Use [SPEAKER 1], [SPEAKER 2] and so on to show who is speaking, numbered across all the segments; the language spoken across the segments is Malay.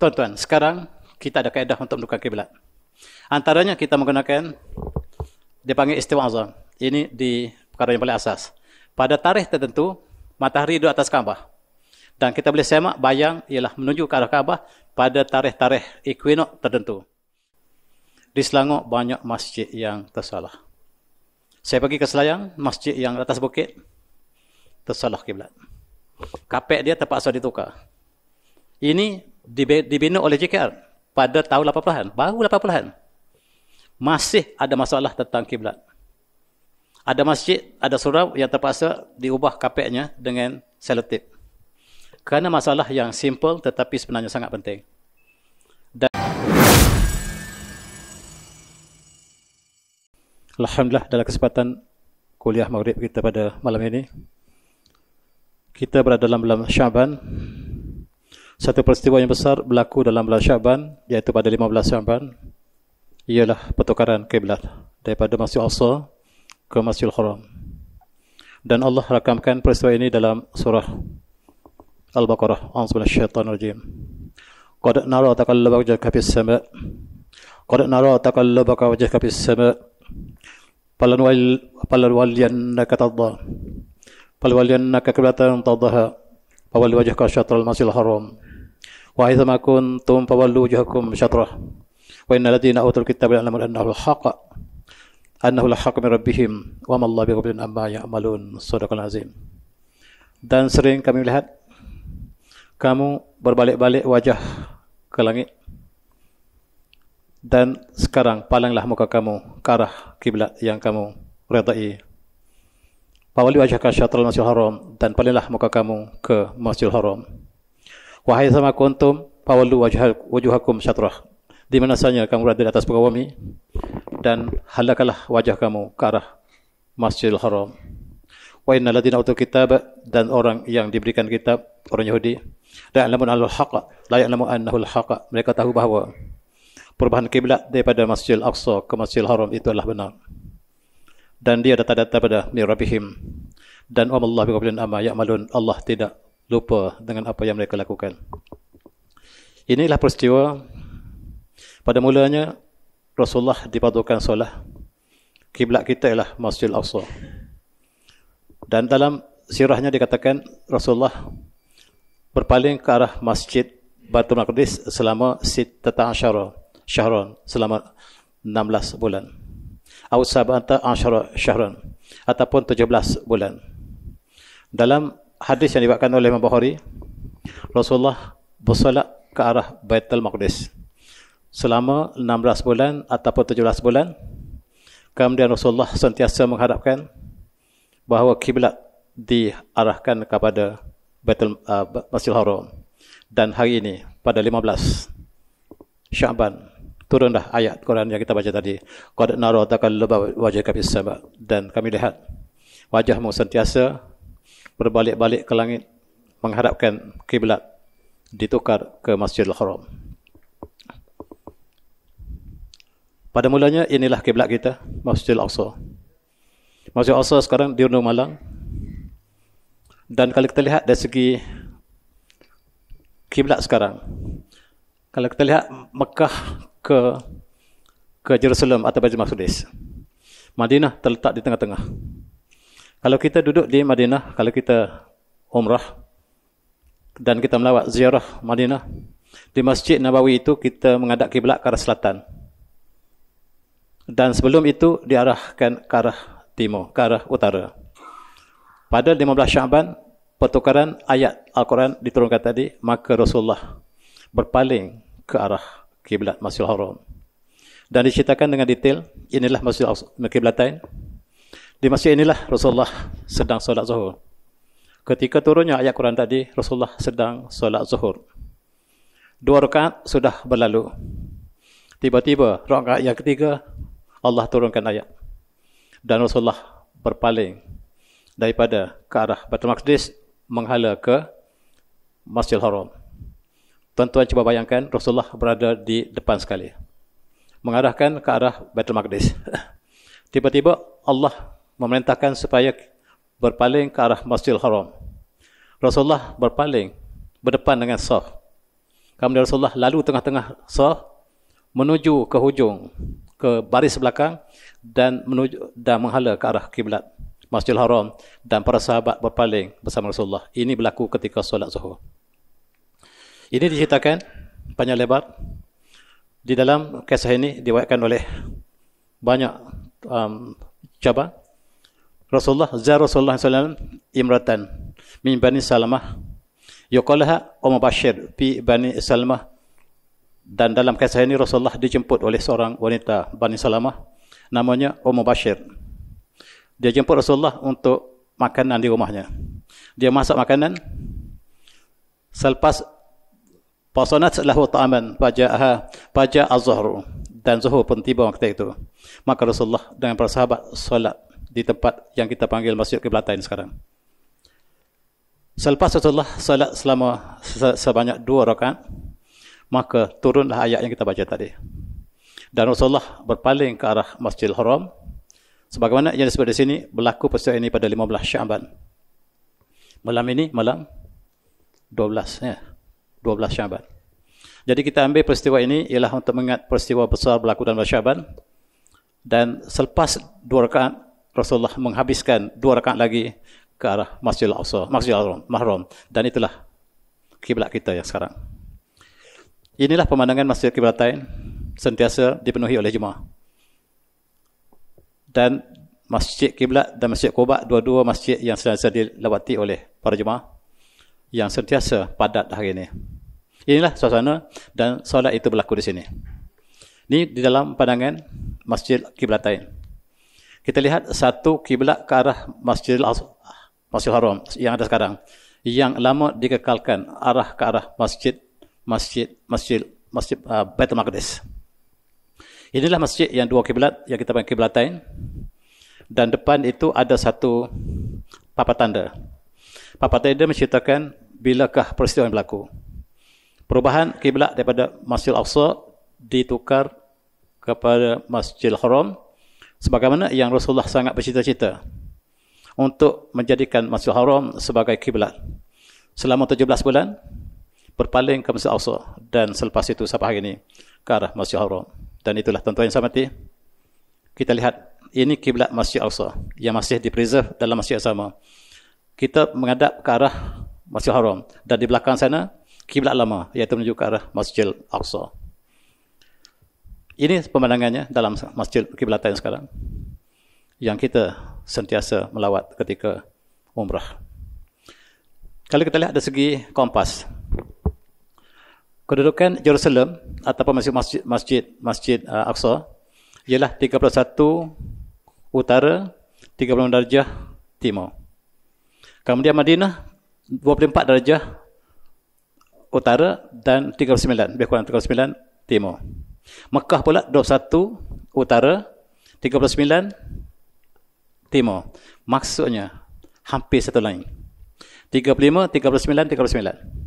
[SPEAKER 1] Tuan-tuan, sekarang kita ada kaedah untuk menentukan kiblat. Antaranya kita menggunakan dipanggil isti'adzah. Ini di perkara yang paling asas. Pada tarikh tertentu, matahari duduk atas Kaabah. Dan kita boleh semak bayang ialah menuju ke arah Kaabah pada tarikh-tarikh equinox tertentu. Di Selangor banyak masjid yang tersalah. Saya pergi ke Selayang, masjid yang atas bukit, tersalah kiblat. Kapek dia terpaksa ditukar. Ini dibina oleh JKR pada tahun 80-an, baru 80-an. Masih ada masalah tentang kiblat. Ada masjid, ada surau yang terpaksa diubah kapeknya dengan selotip. Kerana masalah yang simple tetapi sebenarnya sangat penting. Dan Alhamdulillah, dalam kesempatan kuliah Maghrib kita pada malam ini, kita berada dalam bulan Syaban. Satu peristiwa yang besar berlaku dalam bulan Syaban, iaitu pada 15 Syaban, ialah pertukaran kiblat daripada Masjidil Aqsa ke Masjidil Haram. Dan Allah rakamkan peristiwa ini dalam surah Al-Baqarah. A'udzubillahi minasyaitonirrajim. Qad nara taqallaba wajhaka fis sama'. Qad nara taqallabaka wajhaka fis sama'. Falanwalliyannaka tadha. Falwalliyannaka qiblatan tadhaha. Fawalli wajhaka syatral Masjidil Haram. Wa haitsama kuntum fawallu wujuhakum syatrah. Wa innal ladzina utul kitaba ya'lamuna annahu al-haqq. Annahu al-haqq min rabbihim wa ma Allahu bighafilin amma ya'malun. Shadaqal azim. Dan sering kami melihat kamu berbalik-balik wajah ke langit. Dan sekarang palanglah muka kamu ke arah kiblat yang kamu redai. Fawalli wajhaka syatral Masjidil Haram, dan palinglah muka kamu ke Masjidil Haram. Wa haitsama kuntum fawallu wujuhakum syatrah. Di mana saja kamu berada di atas muka bumi, dan halakalah wajah kamu ke arah Masjidil Haram. Wa innal ladzina utul kitab, dan orang yang diberikan kitab, orang Yahudi, la ya'lamun al-haqq, la ya'lamu annahu al-haqq. Mereka tahu bahawa perubahan kiblat daripada Masjidil Aqsa ke Masjidil Haram itu adalah benar. Dan dia data-data pada min rabbihim. Dan wallahu bighafilin amma ya'malun. Allah tidak lupa dengan apa yang mereka lakukan. Inilah peristiwa pada mulanya Rasulullah dipadukan solat. Kiblat kita ialah Masjidil Aqsa. Dan dalam sirahnya dikatakan Rasulullah berpaling ke arah Masjid Baitul Maqdis selama 17 syahran, selama 16 bulan. Atau 17 syahran, ataupun 17 bulan. Dalam hadis yang diriwayatkan oleh Imam Bukhari, Rasulullah bersolat ke arah Baitul Maqdis selama 16 bulan ataupun 17 bulan. Kemudian Rasulullah sentiasa menghadapkan bahawa kiblat diarahkan kepada Masjidil Haram. Dan hari ini pada 15 Syaban turunlah ayat Quran yang kita baca tadi. Qad nara taqallaba wajhaka fis sama', dan kami lihat wajahmu sentiasa berbalik-balik ke langit menghadapkan kiblat ditukar ke Masjidil Haram. Pada mulanya inilah kiblat kita, Masjidil Aqsa. Masjidil Aqsa sekarang di Gunung Malang. Dan kalau kita lihat dari segi kiblat sekarang, kalau kita lihat Mekah ke Jerusalem atau Baitul Maqdis, Madinah terletak di tengah-tengah. Kalau kita duduk di Madinah, kalau kita umrah dan kita melawat ziarah Madinah, di Masjid Nabawi itu kita menghadap kiblat ke arah selatan. Dan sebelum itu diarahkan ke arah timur, ke arah utara. Pada 15 Syaban, pertukaran ayat Al-Quran diturunkan tadi, maka Rasulullah berpaling ke arah kiblat Masjidil Haram. Dan diceritakan dengan detail, inilah Masjid Kiblatain. Di masjid inilah Rasulullah sedang solat zuhur. Ketika turunnya ayat Quran tadi, Rasulullah sedang solat zuhur. 2 rakaat sudah berlalu. Tiba-tiba rakaat yang ketiga, Allah turunkan ayat. Dan Rasulullah berpaling daripada ke arah Baitul Maqdis menghala ke Masjidil Haram. Tuan-tuan cuba bayangkan Rasulullah berada di depan sekali, mengarahkan ke arah Baitul Maqdis. Tiba-tiba Allah memerintahkan supaya berpaling ke arah Masjidil Haram. Rasulullah berpaling berdepan dengan saf. Kemudian Rasulullah lalu tengah-tengah saf menuju ke hujung, ke baris belakang dan menghala ke arah kiblat Masjidil Haram, dan para sahabat berpaling bersama Rasulullah. Ini berlaku ketika solat Zuhur. Ini diceritakan panjang lebar. Di dalam kisah ini diriwayatkan oleh banyak cabang. Rasulullah SAW imratan min Bani Salamah yuqalaha Ummu Bashir fi Bani Salamah. Dan dalam kisah ini Rasulullah dijemput oleh seorang wanita Bani Salamah namanya Ummu Bashir. Dia jemput Rasulullah untuk makanan di rumahnya. Dia masak makanan. Selepas fasanat lahu ta'aman faja'a az-zuhur, dan zuhur pun tiba waktu itu. Maka Rasulullah dengan para sahabat solat di tempat yang kita panggil Masjid Qiblatain sekarang. Selepas Rasulullah solat selama sebanyak 2 rakaat, maka turunlah ayat yang kita baca tadi. Dan Rasulullah berpaling ke arah Masjidil Haram. Sebagaimana yang disebut di sini, berlaku peristiwa ini pada 15 Sya'ban. Malam ini, malam 12, ya. 12 Sya'ban. Jadi kita ambil peristiwa ini ialah untuk mengingat peristiwa besar berlaku dalam Sya'ban. Dan selepas 2 rakaat, Rasulullah menghabiskan 2 rakaat lagi ke arah Masjidil Aqsa, Masjidil Haram. Dan itulah kiblat kita yang sekarang. Inilah pemandangan Masjid Qiblatain sentiasa dipenuhi oleh jemaah. Dan Masjid Qiblat dan Masjid Quba, dua-dua masjid yang sentiasa dilawati oleh para jemaah yang sentiasa padat hari ini. Inilah suasana dan solat itu berlaku di sini. Ini di dalam pandangan Masjid Qiblatain. Kita lihat satu kiblat ke arah Masjidil Haram yang ada sekarang, yang lama dikekalkan arah ke arah Masjid Baitul Maqdis. Inilah masjid yang 2 kiblat yang kita panggil Qiblatain, dan depan itu ada satu papan tanda. Papan tanda menceritakan bilakah peristiwa yang berlaku. Perubahan kiblat daripada Masjidil Aqsa ditukar kepada Masjidil Haram, sebagaimana yang Rasulullah sangat bercita-cita untuk menjadikan Masjidil Haram sebagai kiblat. Selama 17 bulan berpaling ke Masjidil Aqsa, dan selepas itu sampai hari ini ke arah Masjidil Haram. Dan itulah tuan-tuan yang saya hormati, kita lihat ini kiblat Masjidil Aqsa yang masih dipreserve dalam masjid yang sama. Kita menghadap ke arah Masjidil Haram, dan di belakang sana kiblat lama, iaitu menuju ke arah Masjidil Aqsa. Ini pemandangannya dalam Masjid Qiblatain sekarang, yang kita sentiasa melawat ketika umrah. Kalau kita lihat dari segi kompas, kedudukan Jerusalem ataupun Masjid Aqsa ialah 31 utara, 36 darjah timur. Kemudian Madinah 24 darjah utara dan 39, lebih kurang 39 timur. Mekah pula 21 utara, 39 timur. Maksudnya hampir satu lain. 35, 39, 39.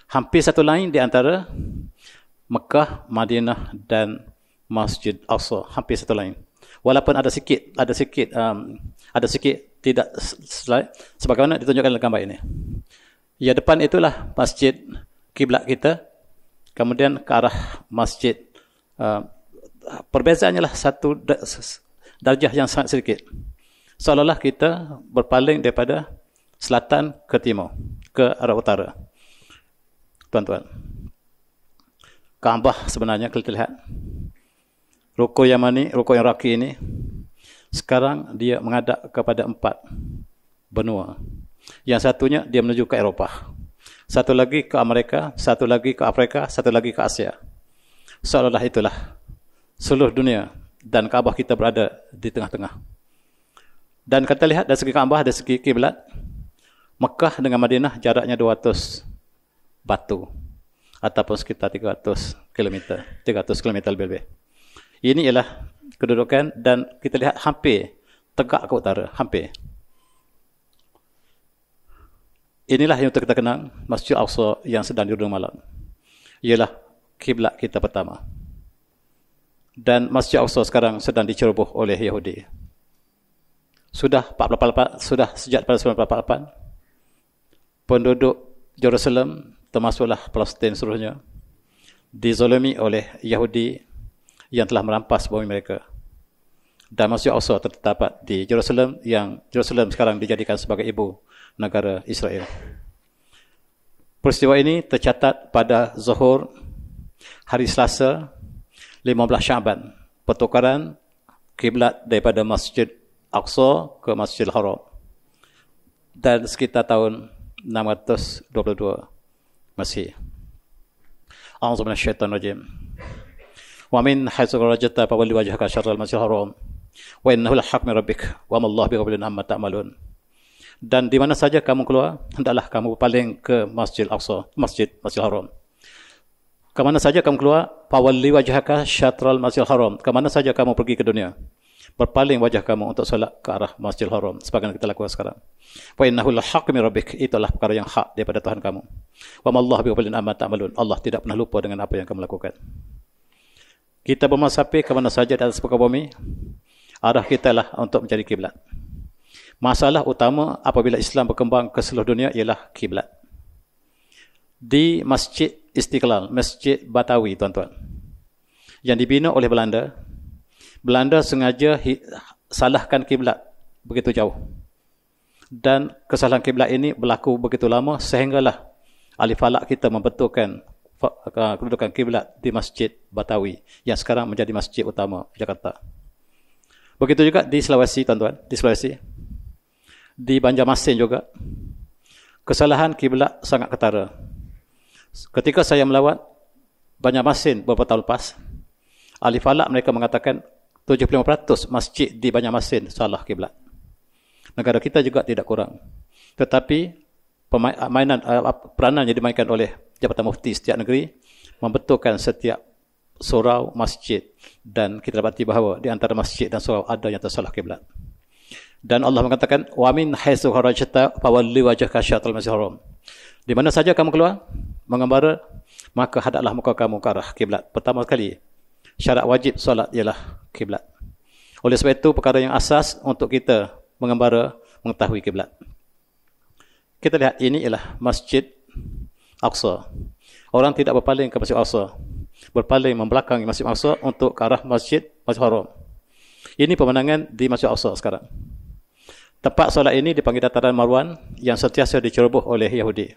[SPEAKER 1] Hampir satu lain di antara Mekah, Madinah dan Masjid Aqsa, hampir satu lain. Walaupun ada sikit tidak sebagaimana ditunjukkan dalam gambar ini. Ya, depan itulah masjid kiblat kita. Kemudian ke arah masjid, perbezaannya lah satu darjah yang sangat sedikit. Seolah-olah kita berpaling daripada selatan ke timur, ke arah utara. Tuan-tuan, Kaabah sebenarnya kalau kita lihat, rukun Yamani, rukun Iraqi ini, sekarang dia menghadap kepada 4 benua. Yang satunya dia menuju ke Eropah, satu lagi ke Amerika, satu lagi ke Afrika, satu lagi ke Asia. Seolah-olah itulah seluruh dunia, dan Kaabah kita berada di tengah-tengah. Dan kita lihat dari segi Kaabah, dari segi kiblat, Mekah dengan Madinah jaraknya 200 batu ataupun sekitar 300 km lebih. Ini ialah kedudukan, dan kita lihat hampir tegak ke utara, hampir. Inilah yang kita kenal Masjid Aqsa yang sedang dirundung malam. Ialah kiblat kita pertama. Dan Masjid Aqsa sekarang sedang diceroboh oleh Yahudi. Sudah sejak pada 1948 penduduk Jerusalem, termasuklah Palestin seluruhnya, dizolimi oleh Yahudi yang telah merampas bumi mereka. Dan Masjid Al-Aqsa terdapat di Jerusalem, yang Jerusalem sekarang dijadikan sebagai ibu negara Israel. Peristiwa ini tercatat pada Zuhur hari Selasa 15 Syaban, pertukaran kiblat daripada Masjid Al-Aqsa ke Masjidil Haram, dan sekitar tahun 622 Masih. A'udzu minasyaitonir rajim. Wa min haitsu kharajta fawalli wajhaka syarral Masjidil Haram wa innahu lahaq min rabbik wa ma Allahu bighafilin amma ta'malun. Dan di mana saja kamu keluar, hendaklah kamu berpaling ke Masjidil Aqsa, Masjidil Haram. Ke mana saja kamu keluar, fawalli wajhaka syatral Masjidil Haram. Ke mana saja kamu pergi ke dunia, berpaling wajah kamu untuk solat ke arah Masjidil Haram, sebagaimana kita lakukan sekarang. Wa innahu lahaq min rabbik, itulah perkara yang hak daripada Tuhan kamu. Wa ma Allahu bighafilin amma ta'malun. Allah tidak pernah lupa dengan apa yang kamu lakukan. Kita bermasapi ke mana saja di atas muka bumi, arah kita lah untuk mencari kiblat. Masalah utama apabila Islam berkembang ke seluruh dunia ialah kiblat. Di Masjid Istiqlal, Masjid Batawi, tuan-tuan, yang dibina oleh Belanda, Belanda sengaja salahkan kiblat begitu jauh. Dan kesalahan kiblat ini berlaku begitu lama sehinggalah ahli falak kita membetulkan kedudukan kiblat di Masjid Batawi yang sekarang menjadi masjid utama Jakarta. Begitu juga di Sulawesi, tuan-tuan, di Sulawesi. Di Banjarmasin juga, kesalahan kiblat sangat ketara. Ketika saya melawat Banjarmasin beberapa tahun lepas, ahli falak mereka mengatakan 75% masjid di Banjarmasin salah kiblat. Negara kita juga tidak kurang. Tetapi peranan yang dimainkan oleh Jabatan Mufti setiap negeri membetulkan setiap surau masjid, dan kita dapati bahawa di antara masjid dan surau ada yang tersalah kiblat. Dan Allah mengatakan, wa min haitsu kharajta fawalli wajhaka syatral Masjidil Haram. Di mana saja kamu keluar mengembara, maka hadaplah muka kamu ke arah kiblat. Pertama sekali, syarat wajib solat ialah kiblat. Oleh sebab itu, perkara yang asas untuk kita mengembara mengetahui kiblat. Kita lihat, ini ialah Masjid Aqsa. Orang tidak berpaling ke Masjid Aqsa, berpaling membelakangi Masjid Aqsa untuk ke arah Masjidil Haram. Ini pemandangan di Masjid Aqsa sekarang. Tempat solat ini dipanggil dataran Marwan yang sentiasa diceroboh oleh Yahudi.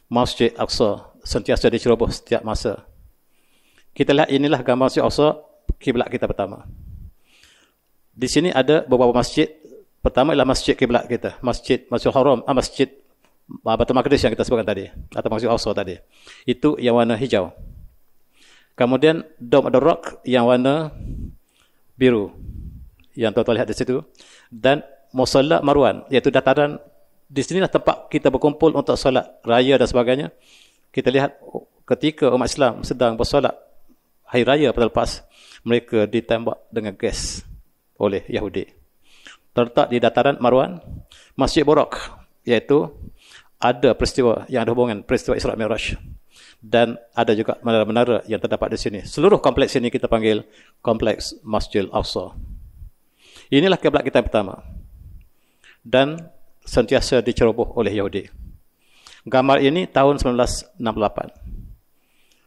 [SPEAKER 1] Masjid Aqsa sentiasa diceroboh setiap masa. Kita lihat, inilah gambar Masjid Aqsa, kiblat kita pertama. Di sini ada beberapa masjid. Pertama ialah masjid kiblat kita, Masjidil Haram, Masjid Baitul Maqdis yang kita sebutkan tadi, atau Masjid Aqsa tadi. Itu yang warna hijau. Kemudian Dome of the Rock yang warna biru, yang tuan-tuan lihat di situ. Dan Musalla Marwan, iaitu dataran. Di sinilah tempat kita berkumpul untuk solat raya dan sebagainya. Kita lihat ketika umat Islam sedang bersolat hari raya pada lepas, mereka ditembak dengan gas oleh Yahudi. Terletak di dataran Marwan, Masjid Buraq, iaitu ada peristiwa yang ada hubungan peristiwa Isra Mi'raj, dan ada juga menara-menara yang terdapat di sini. Seluruh kompleks ini kita panggil kompleks Masjidil Aqsa. Inilah kiblat kita yang pertama, dan sentiasa diceroboh oleh Yahudi. Gambar ini tahun 1968.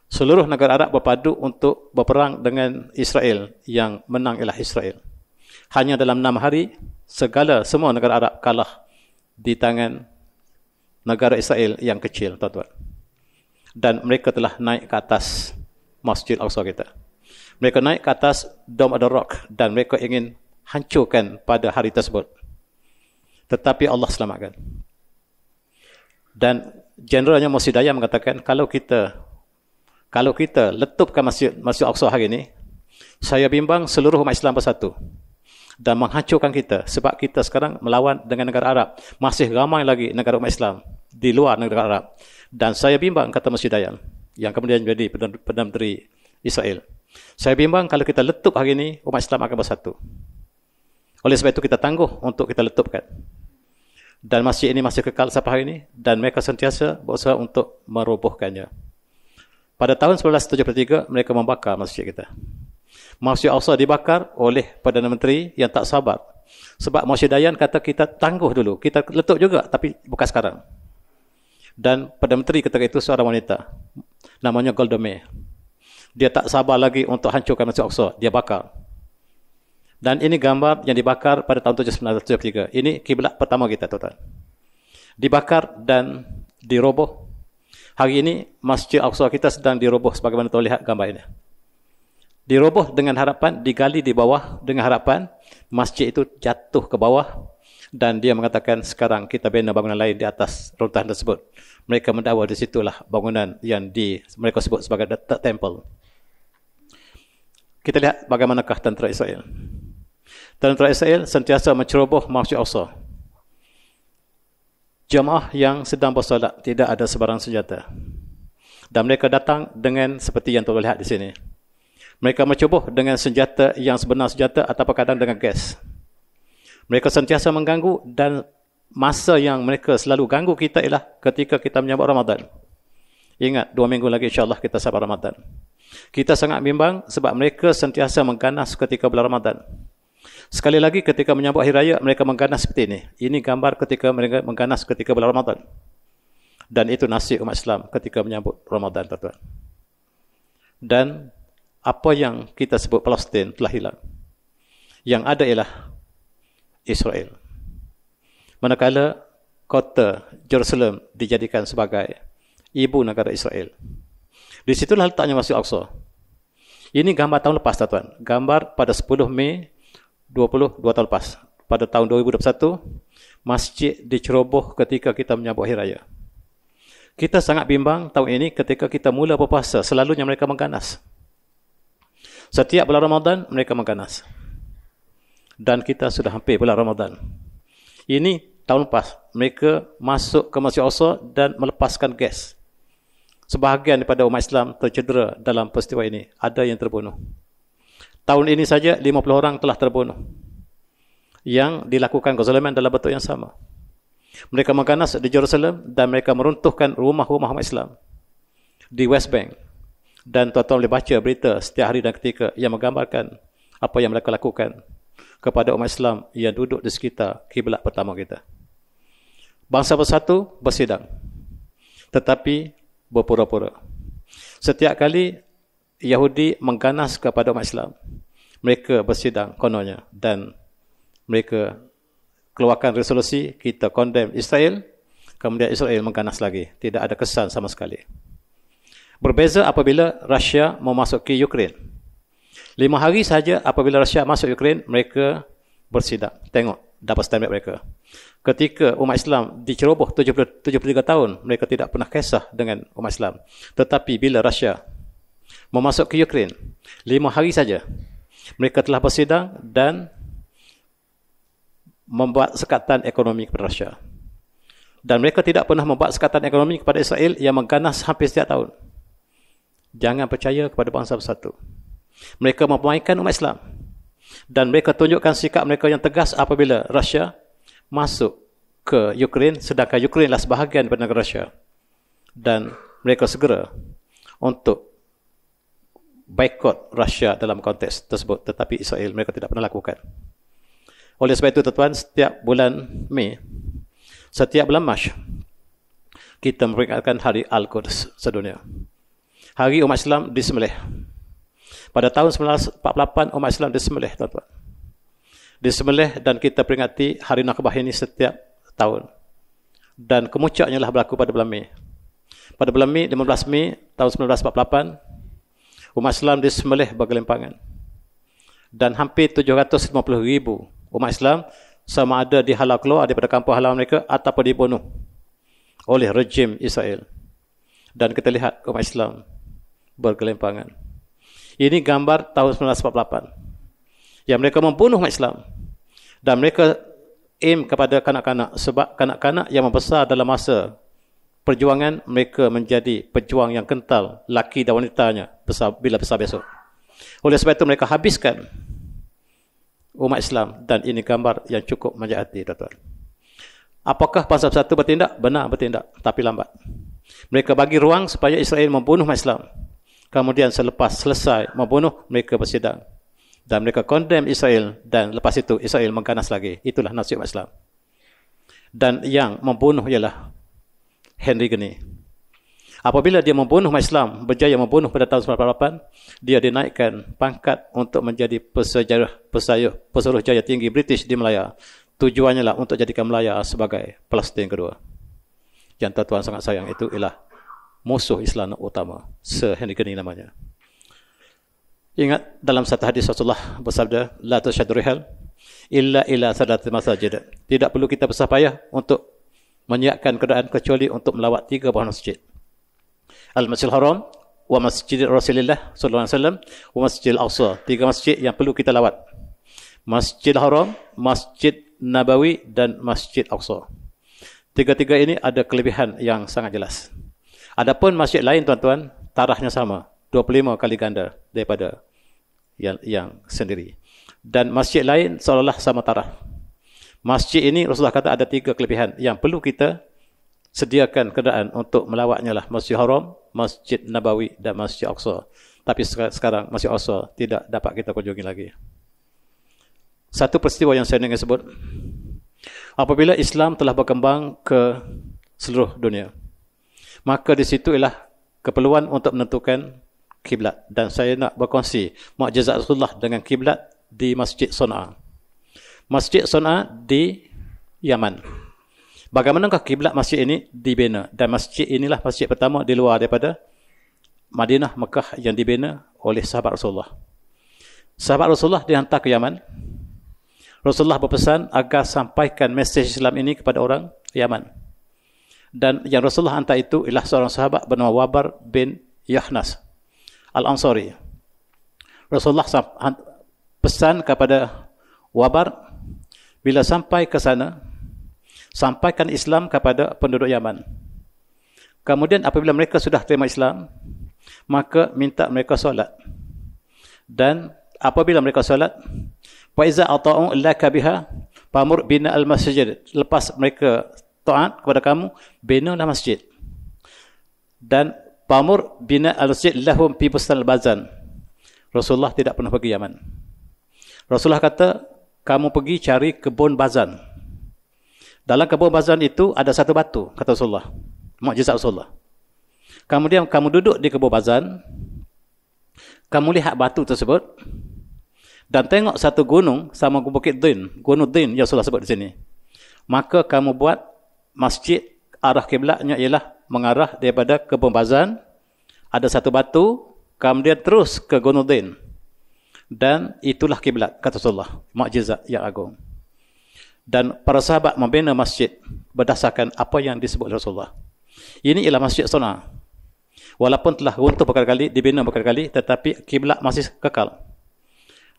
[SPEAKER 1] Seluruh negara Arab berpadu untuk berperang dengan Israel, yang menang ialah Israel. Hanya dalam 6 hari, semua negara Arab kalah di tangan negara Israel yang kecil, tuan-tuan. Dan mereka telah naik ke atas Masjid Al-Aqsa kita. Mereka naik ke atas Dome of the Rock, dan mereka ingin hancurkan pada hari tersebut. Tetapi Allah selamatkan. Dan generalnya Masjid Daya mengatakan, kalau kita letupkan Masjid Al-Aqsa hari ini, saya bimbang seluruh umat Islam bersatu dan menghancurkan kita, sebab kita sekarang melawan dengan negara Arab. Masih ramai lagi negara umat Islam di luar negara Arab. Dan saya bimbang, kata Masjid Daya, yang kemudian menjadi Perdana Menteri Israel, saya bimbang kalau kita letup hari ini, umat Islam akan bersatu. Oleh sebab itu kita tangguh untuk kita letupkan. Dan masjid ini masih kekal sampai hari ini, dan mereka sentiasa berusaha untuk merobohkannya. Pada tahun 1973, mereka membakar masjid kita. Masjid Al-Aqsa dibakar oleh Perdana Menteri yang tak sabar. Sebab Masjid Dayan kata, kita tangguh dulu, kita letup juga, tapi bukan sekarang. Dan Perdana Menteri ketika itu seorang wanita, namanya Golda Meir. Dia tak sabar lagi untuk hancurkan Masjid Al-Aqsa, dia bakar. Dan ini gambar yang dibakar pada tahun 1973. Ini kiblat pertama kita, tuan-tuan. Dibakar dan diroboh. Hari ini Masjid Al-Aqsa kita sedang diroboh sebagaimana tuan lihat gambar ini. Diroboh dengan harapan, digali di bawah dengan harapan masjid itu jatuh ke bawah, dan dia mengatakan sekarang kita bina bangunan lain di atas runtuhan tersebut. Mereka mendakwa di situlah bangunan yang mereka sebut sebagai The Third Temple. Kita lihat bagaimanakah tentera Israel. Tentera Israel sentiasa menceroboh Masjid Al-Aqsa. Jemaah yang sedang bersolat tidak ada sebarang senjata. Dan mereka datang dengan seperti yang tuan lihat di sini. Mereka menceroboh dengan senjata yang sebenar senjata atau kadang dengan gas. Mereka sentiasa mengganggu, dan masa yang mereka selalu ganggu kita ialah ketika kita menyambut Ramadan. Ingat, 2 minggu lagi insyaAllah kita sabar Ramadan. Kita sangat bimbang sebab mereka sentiasa mengganas ketika bulan Ramadan. Sekali lagi ketika menyambut Hari Raya, mereka mengganas seperti ini. Ini gambar ketika mereka mengganas ketika bulan Ramadan. Dan itu nasib umat Islam ketika menyambut Ramadan, tuan-tuan. Dan apa yang kita sebut Palestin telah hilang. Yang ada ialah Israel. Manakala kota Jerusalem dijadikan sebagai ibu negara Israel. Di situlah letaknya Masjid Al-Aqsa. Ini gambar tahun lepas, tuan-tuan. Gambar pada 10 Mei 22 tahun lepas. Pada tahun 2021, masjid diceroboh ketika kita menyambut Hari Raya. Kita sangat bimbang tahun ini ketika kita mula berpuasa. Selalunya mereka mengganas. Setiap bulan Ramadan, mereka mengganas. Dan kita sudah hampir bulan Ramadan. Ini tahun lepas. Mereka masuk ke Masjid Al-Aqsa dan melepaskan gas. Sebahagian daripada umat Islam tercedera dalam peristiwa ini. Ada yang terbunuh. Tahun ini saja 50 orang telah terbunuh. Yang dilakukan kezaliman dalam bentuk yang sama. Mereka mengganas di Jerusalem dan mereka meruntuhkan rumah-rumah umat Islam di West Bank. Dan tuan-tuan boleh baca berita setiap hari dan ketika yang menggambarkan apa yang mereka lakukan kepada umat Islam yang duduk di sekitar kiblat pertama kita. Bangsa bersatu bersidang, tetapi berpura-pura. Setiap kali Yahudi mengganas kepada umat Islam, mereka bersidang kononnya dan mereka keluarkan resolusi kita condemn Israel, kemudian Israel mengganas lagi. Tidak ada kesan sama sekali. Berbeza apabila Rusia memasuki Ukraine. 5 hari saja apabila Rusia masuk Ukraine, mereka bersidang. Tengok, dapat stand back mereka. Ketika umat Islam diceroboh 73 tahun, mereka tidak pernah kisah dengan umat Islam. Tetapi bila Rusia memasuki Ukraine, 5 hari saja, mereka telah bersidang dan membuat sekatan ekonomi kepada Rusia. Dan mereka tidak pernah membuat sekatan ekonomi kepada Israel yang mengganas hampir setiap tahun. Jangan percaya kepada bangsa bersatu. Mereka mempermainkan umat Islam. Dan mereka tunjukkan sikap mereka yang tegas apabila Rusia masuk ke Ukraine, sedangkan Ukraine adalah sebahagian daripada negara Rusia. Dan mereka segera untuk boikot Rusia dalam konteks tersebut. Tetapi Israel mereka tidak pernah lakukan. Oleh sebab itu, tuan-tuan, setiap bulan Mei, setiap bulan Mac, kita memperingatkan Hari Al-Quds sedunia. Hari umat Islam disembelih. Pada tahun 1948, umat Islam disembelih, tuan-tuan. Disembelih dan kita peringati Hari Nakbah ini setiap tahun. Dan kemuncaknya lah berlaku pada bulan Mei. Pada bulan Mei, 15 Mei tahun 1948, umat Islam disembelih bergelimpangan. Dan hampir 750,000 umat Islam sama ada dihalau keluar daripada kampung halaman mereka ataupun dibunuh oleh rejim Israel. Dan kita lihat umat Islam bergelimpangan. Ini gambar tahun 1948. Yang mereka membunuh umat Islam. Dan mereka aim kepada kanak-kanak. Sebab kanak-kanak yang membesar dalam masa perjuangan, mereka menjadi pejuang yang kental, laki dan wanitanya bila besar besok. Oleh sebab itu mereka habiskan umat Islam. Dan ini gambar yang cukup menjadi hati, tuan-tuan. Apakah bangsa bersatu bertindak? Benar bertindak, tapi lambat. Mereka bagi ruang supaya Israel membunuh umat Islam. Kemudian selepas selesai membunuh, mereka bersidang. Dan mereka condemn Israel. Dan lepas itu Israel mengganas lagi. Itulah nasib umat Islam. Dan yang membunuh ialah Henry Geni. Apabila dia membunuh umat Islam, berjaya membunuh pada tahun 1948, dia dinaikkan pangkat untuk menjadi pesuruh jaya tinggi British di Melaya. Tujuannya lah untuk jadikan Melaya sebagai Palestin kedua. Yang tuan-tuan sangat sayang itu ialah musuh Islam utama, Sir Henry Gurney namanya. Ingat dalam satu hadis Rasulullah bersabda, la tusyaddu rihal illa ila salati masajid. Tidak perlu kita bersusah payah untuk menyiapkan keadaan kecuali untuk melawat 3 buah masjid. Al-Masjidil Haram, wa Masjid Rasulullah sallallahu alaihi wasallam, wa Masjidil Aqsa. 3 masjid yang perlu kita lawat. Masjidil Haram, Masjid Nabawi dan Masjid Aqsa. 3-3 ini ada kelebihan yang sangat jelas. Adapun masjid lain tuan-tuan, tarahnya sama, 25 kali ganda daripada yang sendiri. Dan masjid lain seolah-olah sama taraf. Masjid ini Rasulullah kata ada 3 kelebihan yang perlu kita sediakan keadaan untuk melawatnya lah. Masjid Haram, Masjid Nabawi dan Masjid Aqsa. Tapi sekarang Masjid Aqsa tidak dapat kita kunjungi lagi. Satu peristiwa yang saya ingin sebut, apabila Islam telah berkembang ke seluruh dunia, maka di situ ialah keperluan untuk menentukan kiblat. Dan saya nak berkongsi mukjizat Rasulullah dengan kiblat di Masjid Sana'a. Masjid Sana'a di Yaman. Bagaimanakah kiblat masjid ini dibina? Dan masjid inilah masjid pertama di luar daripada Madinah, Mekah yang dibina oleh sahabat Rasulullah. Sahabat Rasulullah dihantar ke Yaman. Rasulullah berpesan agar sampaikan mesej Islam ini kepada orang Yaman. Dan yang Rasulullah hantar itu ialah seorang sahabat bernama Wabar bin Yahnas Al-Ansari. Rasulullah pesan kepada Wabar, bila sampai ke sana, sampaikan Islam kepada penduduk Yaman. Kemudian apabila mereka sudah terima Islam, maka minta mereka solat. Dan apabila mereka solat, fa iza ata'u laka biha famur bina al-masjid. Lepas mereka taat kepada kamu, binalah masjid. Dan famur bina al-masjid lahum fi bustan al-bazan. Rasulullah tidak pernah pergi Yaman. Rasulullah kata, kamu pergi cari kebun bazan. Dalam kebun bazan itu ada satu batu, kata Rasulullah. Mukjizat Rasulullah. Kemudian kamu duduk di kebun bazan, kamu lihat batu tersebut, dan tengok satu gunung sama Bukit Din, Gunung Din yang Rasulullah sebut di sini. Maka kamu buat masjid, arah kiblatnya ialah mengarah daripada kebun bazan, ada satu batu, kemudian terus ke Gunung Din. Dan itulah kiblat, kata Rasulullah. Mukjizat yang agung. Dan para sahabat membina masjid berdasarkan apa yang disebut Rasulullah. Ini ialah Masjid Sana'a. Walaupun telah runtuh berkali-kali, dibina berkali-kali, tetapi kiblat masih kekal.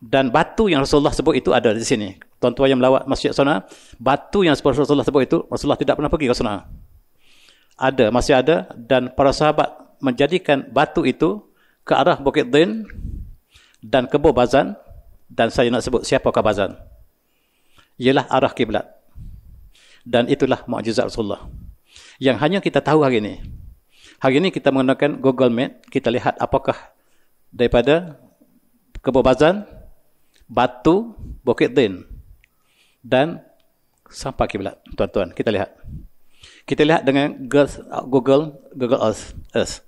[SPEAKER 1] Dan batu yang Rasulullah sebut itu ada di sini. Tuan-tuan yang melawat Masjid Sana'a, batu yang Rasulullah sebut itu, Rasulullah tidak pernah pergi ke Sana'a. Ada, masih ada. Dan para sahabat menjadikan batu itu ke arah Bukit Din dan kebun bazan. Dan saya nak sebut siapakah bazan. Ialah arah kiblat. Dan itulah mukjizat Rasulullah yang hanya kita tahu hari ini. Hari ini kita menggunakan Google Map, kita lihat apakah daripada kebun bazan, batu, Bukit Din dan sampai kiblat. Tuan-tuan, kita lihat. Kita lihat dengan Google Earth.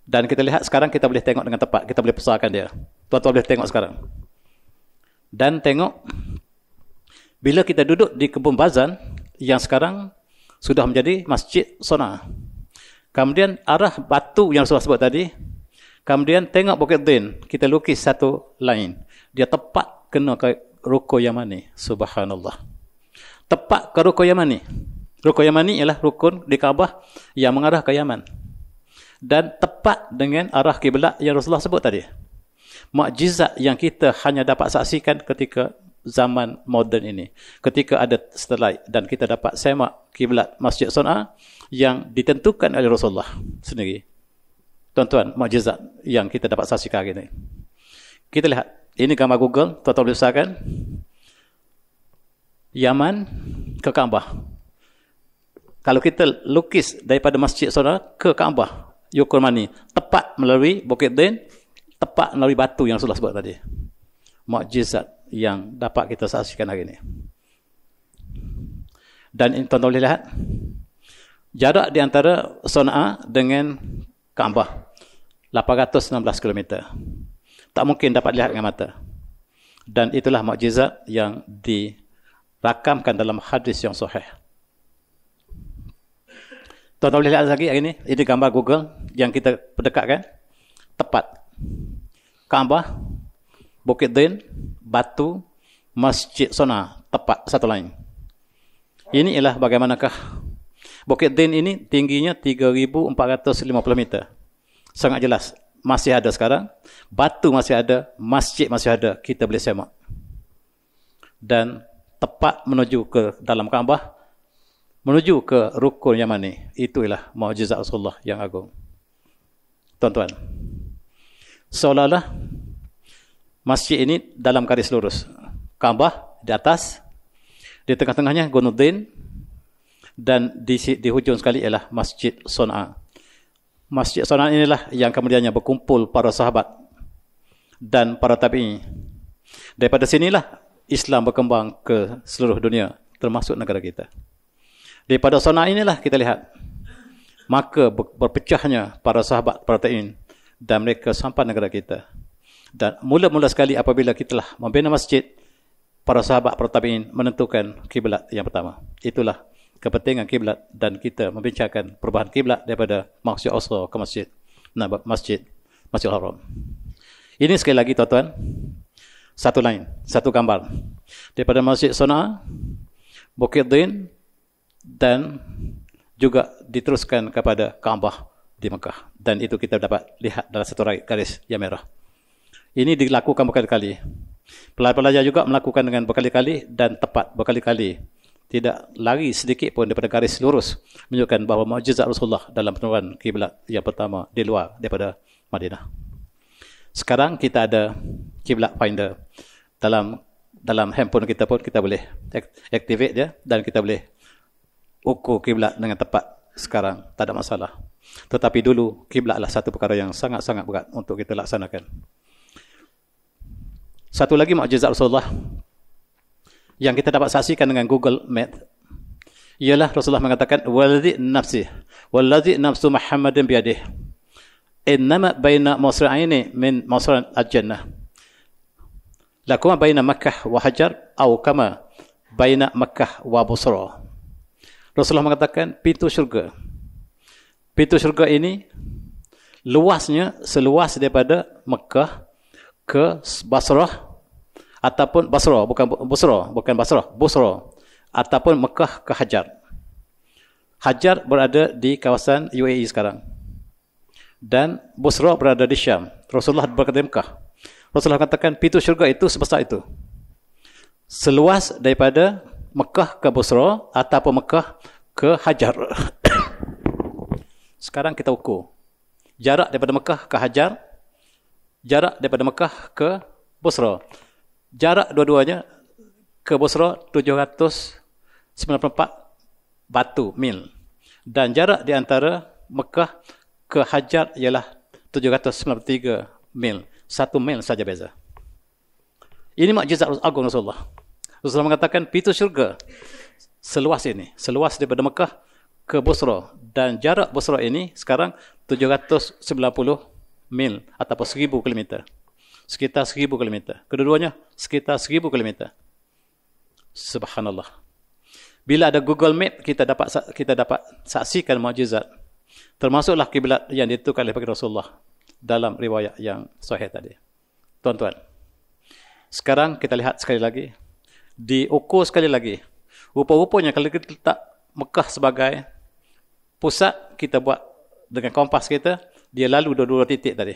[SPEAKER 1] Dan kita lihat sekarang kita boleh tengok dengan tepat, kita boleh pesarkan dia. Tuan-tuan boleh tengok sekarang. Dan tengok bila kita duduk di kebun bazan yang sekarang sudah menjadi Masjid Sana'a. Kemudian arah batu yang Rasulullah sebut tadi, kemudian tengok Bukit Din, kita lukis satu line. Dia tepat kena ke Rukun Yamani. Subhanallah. Tepat ke Rukun Yamani. Rukun Yamani ialah rukun di Kaabah yang mengarah ke Yaman. Dan tepat dengan arah kiblat yang Rasulullah sebut tadi. Mukjizat yang kita hanya dapat saksikan ketika zaman moden ini. Ketika ada satellite dan kita dapat semak kiblat Masjid Sana'a yang ditentukan oleh Rasulullah sendiri. Tuan-tuan, mukjizat yang kita dapat saksikan hari ini. Kita lihat, ini gambar Google, tuan-tuan boleh usahakan. Yaman ke Kaabah. Kalau kita lukis daripada Masjid Sana'a ke Kaabah, yukur mani, tepat melalui Bukit Din, tepat melalui batu yang Rasulullah sebut tadi. Mukjizat yang dapat kita saksikan hari ini. Dan ini tuan-tuan boleh lihat, Jarak di antara Sana'a dengan Kaabah 816 km. Tak mungkin dapat lihat dengan mata. Dan itulah mukjizat yang dirakamkan dalam hadis yang sahih. Tuan-tuan boleh lihat lagi hari ini. Ini gambar Google yang kita perdekatkan. Tepat. Kaabah, Bukit Din, Batu, Masjid Sana'a. Tepat satu lain. Ini ialah bagaimanakah Bukit Din ini tingginya 3,450 meter. Sangat jelas. Masih ada sekarang. Batu masih ada. Masjid masih ada. Kita boleh semak. Dan tepat menuju ke dalam Kaabah. Menuju ke rukun Yamani. Itu ialah mukjizat Rasulullah yang agung. Tuan-tuan. Seolah-olah masjid ini dalam garis lurus. Kaabah di atas. Di tengah-tengahnya Gunung Din. Dan di hujung sekali ialah Masjid Sana'a. Masjid Sana'a inilah yang kemudiannya berkumpul para sahabat dan para tabi'in. Daripada sinilah Islam berkembang ke seluruh dunia, termasuk negara kita. Daripada Sana'a inilah kita lihat, maka berpecahnya para sahabat, para tabi'in, dan mereka sampai negara kita. Dan mula-mula sekali apabila kita telah membina masjid, para sahabat, para tabi'in menentukan kiblat yang pertama. Itulah kepentingan kiblat dan kita membincangkan perubahan kiblat daripada Masjid Aqsa ke Masjidil Haram. Ini sekali lagi tuan-tuan, satu lain, satu gambar. Daripada Masjid Sana'a, Bukit Din dan juga diteruskan kepada Kaabah di Mekah. Dan itu kita dapat lihat dalam satu garis yang merah. Ini dilakukan berkali-kali. Pelajar juga melakukan dengan berkali-kali dan tepat berkali-kali. Tidak lari sedikit pun daripada garis lurus, menunjukkan bahawa mukjizat Rasulullah dalam penerangan kiblat yang pertama di luar daripada Madinah. Sekarang kita ada kiblat finder dalam handphone kita pun, kita boleh activate dia dan kita boleh ukur kiblat dengan tepat. Sekarang tak ada masalah. Tetapi dulu kiblatlah satu perkara yang sangat-sangat berat untuk kita laksanakan. Satu lagi mukjizat Rasulullah yang kita dapat saksikan dengan Google Map ialah Rasulullah mengatakan wallazi nafsu Muhammadin biyadihi innama baina masra'aini min masra'il al-jannah lakuma baina Makkah wa Hajar atau kama baina Makkah wa Busra. Rasulullah mengatakan pintu syurga ini luasnya seluas daripada Makkah ke Basrah ataupun Basra ataupun Mekah ke Hajar. Hajar berada di kawasan UAE sekarang. Dan Basra berada di Syam. Rasulullah berkata di Mekah. Rasulullah katakan pintu syurga itu sebesar itu. Seluas daripada Mekah ke Basra ataupun Mekah ke Hajar. Sekarang kita ukur. Jarak daripada Mekah ke Hajar, jarak daripada Mekah ke Basra. Jarak dua-duanya ke Basra 794 batu mil. Dan jarak di antara Mekah ke Hajar ialah 793 mil. 1 mil saja beza. Ini mukjizat agung Rasulullah. Rasulullah mengatakan pintu syurga seluas ini. Seluas daripada Mekah ke Basra. Dan jarak Basra ini sekarang 790 mil ataupun 1000 km. Sekitar 1000 km. Kedua-duanya sekitar 1000 km. Subhanallah. Bila ada Google Map, kita dapat saksikan mukjizat. Termasuklah kiblat yang ditentukan oleh Rasulullah dalam riwayat yang sahih tadi. Tuan-tuan, sekarang kita lihat sekali lagi. Diukur sekali lagi. Rupa-rupanya kalau kita letak Mekah sebagai pusat, kita buat dengan kompas kita, dia lalu dua-dua titik tadi.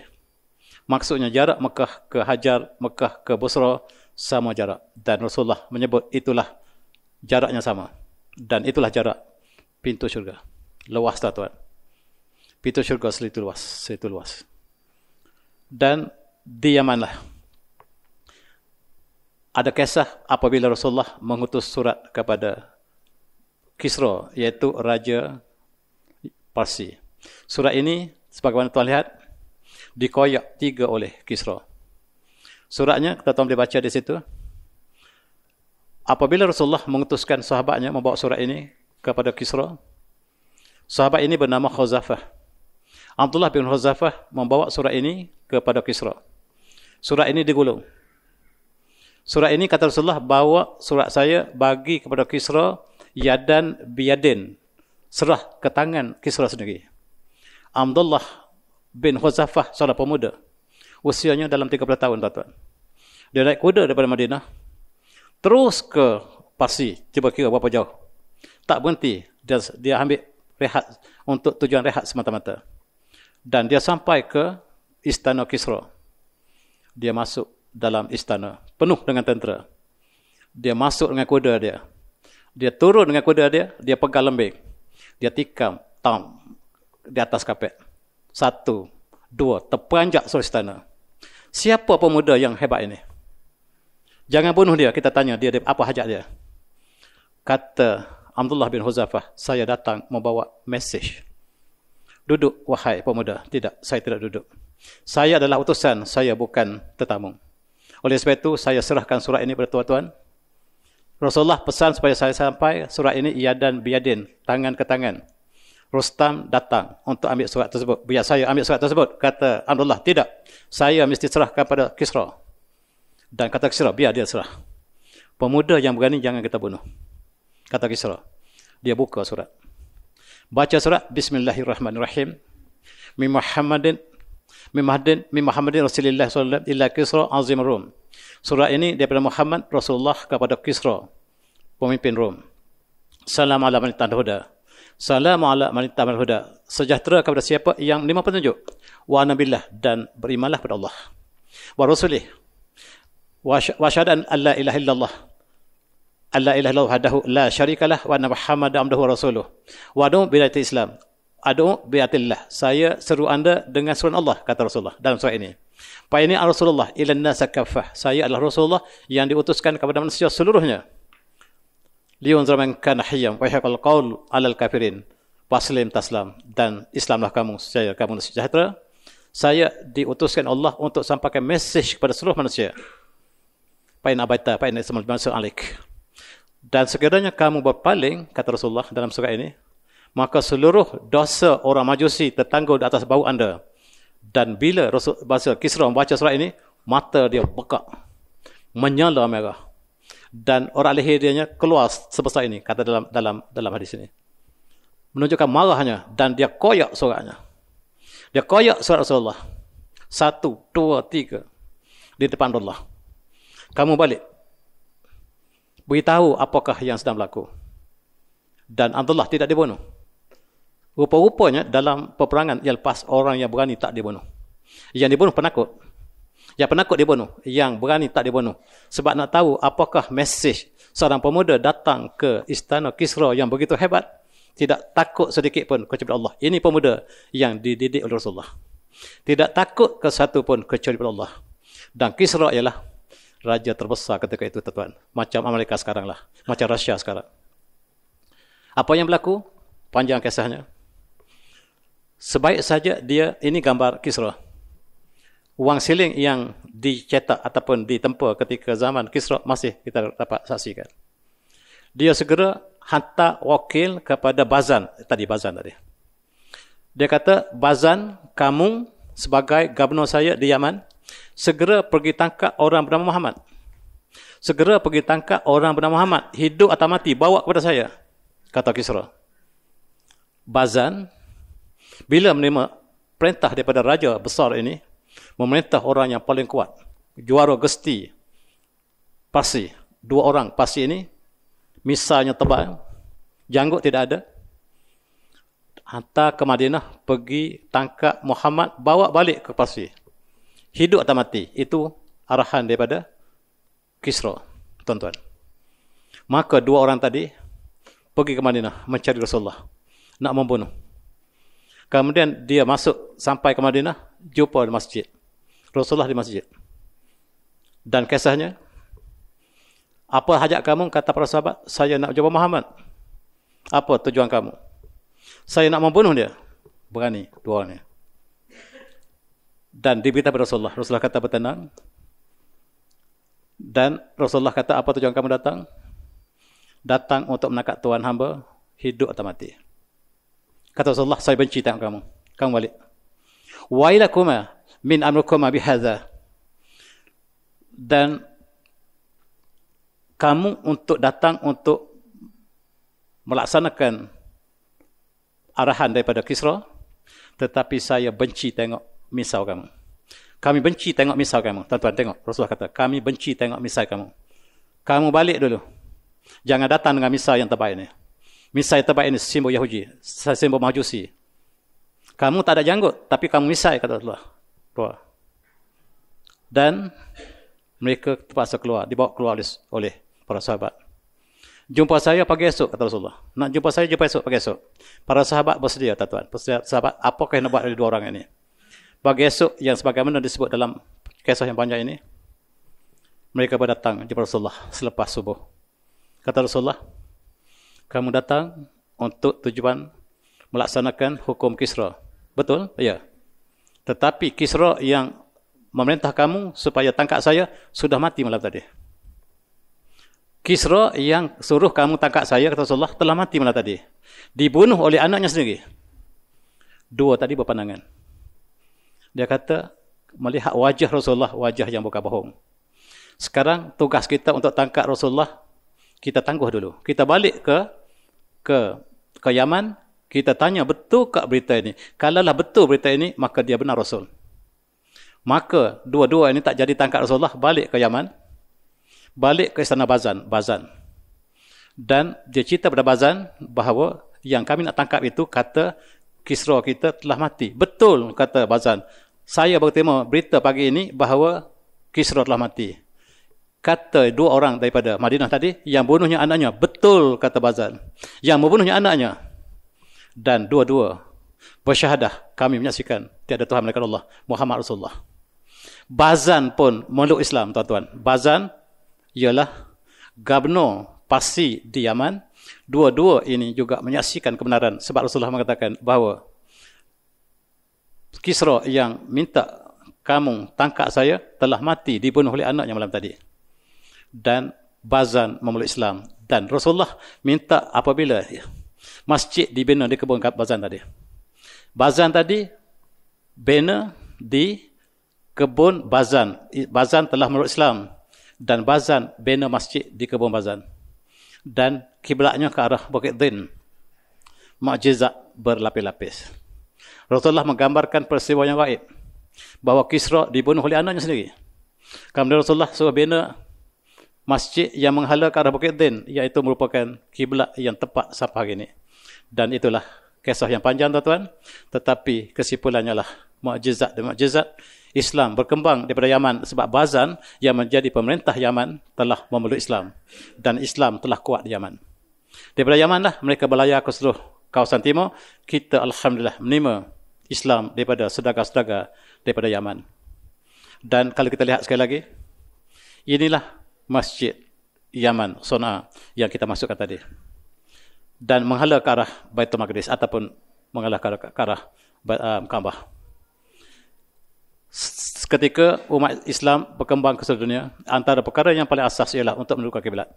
[SPEAKER 1] Maksudnya jarak Mekah ke Hajar, Mekah ke Basra sama jarak. Dan Rasulullah menyebut itulah jaraknya sama. Dan itulah jarak pintu syurga. Luas tuan. Pintu syurga selitu luas. Dan di Yamanlah ada kisah apabila Rasulullah mengutus surat kepada Kisra, iaitu Raja Parsi. Surat ini sebagaimana tuan lihat dikoyak 3 oleh Kisra. Suratnya kita boleh baca di situ. Apabila Rasulullah mengutuskan sahabatnya membawa surat ini kepada Kisra, Sahabat ini bernama Khuzafah. Abdullah bin Khuzafah membawa surat ini kepada Kisra. Surat ini digulung. Surat ini kata Rasulullah, bawa surat saya bagi kepada Kisra yadan biyadin. Serah ke tangan Kisra sendiri. Abdullah bin Khuzafah, seorang pemuda. Usianya dalam 30 tahun, tuan-tuan. Dia naik kuda daripada Madinah. Terus ke Parsi, cuba kira berapa jauh. Tak berhenti. Dia ambil rehat untuk tujuan rehat semata-mata. Dan dia sampai ke istana Kisra. Dia masuk dalam istana, penuh dengan tentera. Dia masuk dengan kuda dia. Dia turun dengan kuda dia, dia pegang lembing. Dia tikam tam di atas kapet. 1, 2, terperanjak seluruh istana. Siapa pemuda yang hebat ini? Jangan bunuh dia, kita tanya dia apa hajat dia. Kata Abdullah bin Khuzafah, saya datang membawa mesej. Duduk, wahai pemuda. Tidak, saya tidak duduk. Saya adalah utusan, saya bukan tetamu. Oleh sebab itu, saya serahkan surat ini kepada tuan-tuan. Rasulullah pesan supaya saya sampai surat ini yadan biyadin, tangan ke tangan. Rustam datang untuk ambil surat tersebut. Biar saya ambil surat tersebut. Kata Abdullah, tidak. Saya mesti serahkan pada Kisra. Dan kata Kisra, biar dia serah. Pemuda yang berani jangan kita bunuh. Kata Kisra. Dia buka surat. Baca surat, Bismillahirrahmanirrahim. Min Muhammadin Rasulullah sallallahu illa Kisra azim Rum. Surah ini daripada Muhammad Rasulullah kepada Kisra, pemimpin Rom. Salam ala man ittaba'a huda. Salam ala man ittaba'a huda. Sejahtera kepada siapa yang menerima petunjuk. Wa nabillah, dan berimanlah kepada Allah. Wa rasulih. Wa syahada an la ilaha illallah. Alla ilaha illallah wahdahu la syarikalah wa anna Muhammadan abduhu wa rasuluh. Wa adu bi'ati Islam. Adu bi'atillah. Saya seru anda dengan seruan Allah, kata Rasulullah dalam surat ini. Fa ini Rasulullah ilan nasa kaffah. Saya adalah Rasulullah yang diutuskan kepada manusia seluruhnya. Liyunzira man kana hayyan wa yahqal qaul 'alal kafirin. Waslim taslam, dan Islamlah kamu, saya kamu sejahtera. Saya diutuskan Allah untuk sampaikan mesej kepada seluruh manusia. Fa in abaita fa inna ismal mansur alik. Dan sekiranya kamu berpaling, kata Rasulullah dalam surah ini, maka seluruh dosa orang Majusi tertangguh di atas bahu anda. Dan bila Rasul bahasa Kisra membaca surah ini, mata dia bekak, menyala merah, dan orang leher dia keluar sebesar ini, kata dalam hadis ini, menunjukkan marahnya, dan dia koyak suratnya. Dia koyak surat Rasulullah. 1, 2, 3 di depan Allah. Kamu balik, beritahu apakah yang sedang berlaku. Dan Abdullah tidak dibunuh. Rupa-rupanya dalam peperangan yang lepas, orang yang berani tak dibunuh. Yang dibunuh penakut. Yang penakut dibunuh. Yang berani tak dibunuh. Sebab nak tahu apakah mesej seorang pemuda datang ke istana Kisra yang begitu hebat, tidak takut sedikit pun kecuali Allah. Ini pemuda yang dididik oleh Rasulullah. Tidak takut ke satu pun kecuali Allah. Dan Kisra ialah raja terbesar ketika itu, tuan-tuan. Macam Amerika sekarang lah. Macam Rusia sekarang. Apa yang berlaku? Panjang kisahnya. Sebaik saja dia, ini gambar Kisra. Wang siling yang dicetak ataupun ditempa ketika zaman Kisra masih kita dapat saksikan. Dia segera hantar wakil kepada Bazan. Bazan tadi. Dia kata, Bazan, kamu sebagai gubernur saya di Yaman, segera pergi tangkap orang bernama Muhammad. Segera pergi tangkap orang bernama Muhammad. Hidup atau mati, bawa kepada saya. Kata Kisra. Bazan, bila menerima perintah daripada raja besar ini, memerintah orang yang paling kuat, juara gesti Parsi, 2 orang Parsi ini, misalnya tebal, janggut tidak ada, hantar ke Madinah, pergi tangkap Muhammad, bawa balik ke Parsi. Hidup atau mati, itu arahan daripada Kisra, tuan-tuan. Maka 2 orang tadi pergi ke Madinah mencari Rasulullah, nak membunuh. Kemudian dia masuk sampai ke Madinah, jumpa di masjid. Rasulullah di masjid. Dan kisahnya, apa hajat kamu? Kata para sahabat, saya nak jumpa Muhammad. Apa tujuan kamu? Saya nak membunuh dia. Berani, 2 orang ni. Dan diberitahu kepada Rasulullah. Rasulullah kata bertenang. Dan Rasulullah kata, apa tujuan kamu datang? Datang untuk menangkap Tuhan hamba, hidup atau mati. Kata Rasulullah, saya benci tengok kamu. Kamu balik. Wailakuma min amrukuma bihadza. Dan kamu untuk datang untuk melaksanakan arahan daripada Kisra, tetapi saya benci tengok misau kamu. Kami benci tengok misal kamu. Tuan-tuan tengok, Rasulullah kata, kami benci tengok misal kamu. Kamu balik dulu. Jangan datang dengan misal yang terbaik ini. Misal yang terbaik ini simbol Yahudi, simbol Majusi. Kamu tak ada janggut, tapi kamu misal, kata Rasulullah. Keluar. Dan mereka terpaksa keluar, dibawa keluar oleh para sahabat. Jumpa saya pagi esok, kata Rasulullah. Nak jumpa saya, jumpa esok, pagi esok. Para sahabat bersedia, tuan-tuan. Sahabat, apakah yang nak buat oleh dua orang ini? Pagi esok yang sebagaimana disebut dalam kisah yang panjang ini, mereka berdatang jumpa Rasulullah selepas subuh. Kata Rasulullah, kamu datang untuk tujuan melaksanakan hukum Kisra. Betul? Ya. Tetapi Kisra yang memerintah kamu supaya tangkap saya sudah mati malam tadi. Kisra yang suruh kamu tangkap saya, kata Rasulullah, telah mati malam tadi. Dibunuh oleh anaknya sendiri. Dua tadi berpandangan. Dia kata, melihat wajah Rasulullah, wajah yang bukan bohong. Sekarang tugas kita untuk tangkap Rasulullah, kita tangguh dulu. Kita balik ke Yaman, kita tanya betul tak berita ini. Kalaulah betul berita ini, maka dia benar Rasul. Maka dua-dua ini tak jadi tangkap Rasulullah, balik ke Yaman, balik ke istana Bazan. Dan dia cerita pada Bazan bahawa yang kami nak tangkap itu kata Kisra kita telah mati. Betul, kata Bazan. Saya baru terima berita pagi ini bahawa Kisra telah mati. Kata dua orang daripada Madinah tadi, yang bunuhnya anaknya. Betul, kata Bazan. Yang membunuhnya anaknya. Dan dua-dua bersyahadah, kami menyaksikan tiada Tuhan melainkan Allah, Muhammad Rasulullah. Bazan pun meluk Islam, tuan-tuan. Bazan ialah gubernur Parsi di Yaman. Dua-dua ini juga menyaksikan kebenaran. Sebab Rasulullah mengatakan bahawa Kisra yang minta kamu tangkap saya telah mati, dibunuh oleh anaknya malam tadi. Dan Bazan memeluk Islam. Dan Rasulullah minta apabila masjid dibina di kebun Bazan tadi. Bazan tadi bina di kebun Bazan. Bazan telah memeluk Islam. Dan Bazan bina masjid di kebun Bazan. Dan kiblatnya ke arah Bukit Din. Mukjizat berlapis-lapis. Rasulullah menggambarkan peristiwa yang gaib. Bahawa Kisra dibunuh oleh anaknya sendiri. Kemudian Rasulullah suruh bina masjid yang menghala ke arah Bukit Din, iaitu merupakan kiblat yang tepat sampai hari ini. Dan itulah kisah yang panjang, tuan-tuan. Tetapi kesimpulannya lah mukjizat demi mukjizat. Islam berkembang daripada Yaman sebab Bazan yang menjadi pemerintah Yaman telah memeluk Islam. Dan Islam telah kuat di Yaman. Daripada Yaman lah mereka berlayar ke seluruh kawasan timur. Kita alhamdulillah menerima Islam daripada saudagar-saudagar daripada Yaman. Dan kalau kita lihat sekali lagi, inilah masjid Yaman, Sana'a yang kita masukkan tadi. Dan menghala ke arah Baitul Maqdis ataupun menghala ke arah Kaabah. Ketika umat Islam berkembang ke seluruh dunia, antara perkara yang paling asas ialah untuk menentukan kiblat.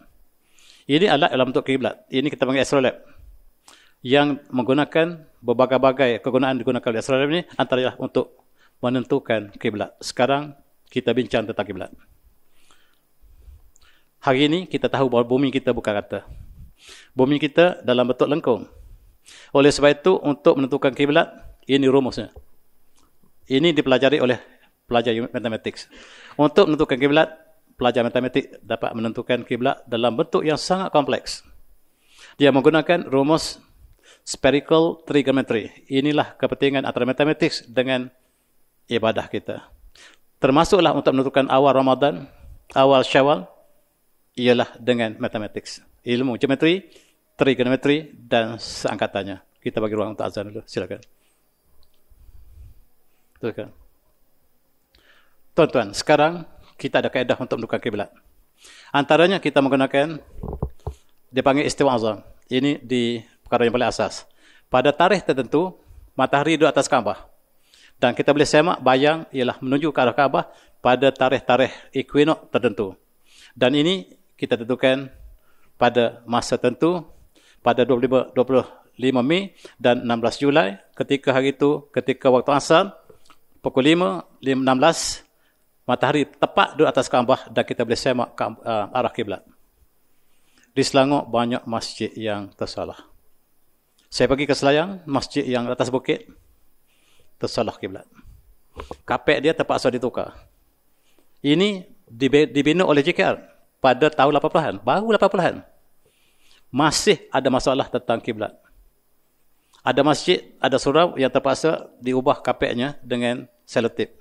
[SPEAKER 1] Ini alat dalam bentuk kiblat. Ini kita panggil astrolabe. Yang menggunakan berbagai-bagai kegunaan digunakan oleh astrolabe ini antara untuk menentukan kiblat. Sekarang kita bincang tentang kiblat. Hari ini kita tahu bahawa bumi kita bukan rata. Bumi kita dalam bentuk lengkung. Oleh sebab itu untuk menentukan kiblat, ini rumusnya. Ini dipelajari oleh pelajar matematik. Untuk menentukan kiblat, pelajar matematik dapat menentukan kiblat dalam bentuk yang sangat kompleks. Dia menggunakan rumus spherical trigonometry. Inilah kepentingan antara matematik dengan ibadah kita. Termasuklah untuk menentukan awal Ramadan, awal Syawal, ialah dengan matematik. Ilmu geometri, trigonometri dan seangkatannya. Kita bagi ruang untuk azan dulu. Silakan. Tuan-tuan, sekarang kita ada kaedah untuk menentukan kiblat. Antaranya kita menggunakan dipanggil istiwa azam. Ini di perkara yang paling asas. Pada tarikh tertentu, matahari duduk atas Kaabah. Dan kita boleh semak bayang ialah menuju ke arah Kaabah pada tarikh-tarikh equinox tertentu. Dan ini kita tentukan pada masa tertentu pada 25 5 Mei dan 16 Julai. Ketika hari itu, ketika waktu asar, pukul 5:16, matahari tepat duduk atas Kaabah dan kita boleh semak ke arah kiblat. Di Selangor banyak masjid yang tersalah. Saya pergi ke Selayang, masjid yang atas bukit, tersalah kiblat. Kapek dia terpaksa ditukar. Ini dibina oleh JKR pada tahun 80-an, baru 80-an. Masih ada masalah tentang kiblat. Ada masjid, ada surau yang terpaksa diubah kapeknya dengan selotip.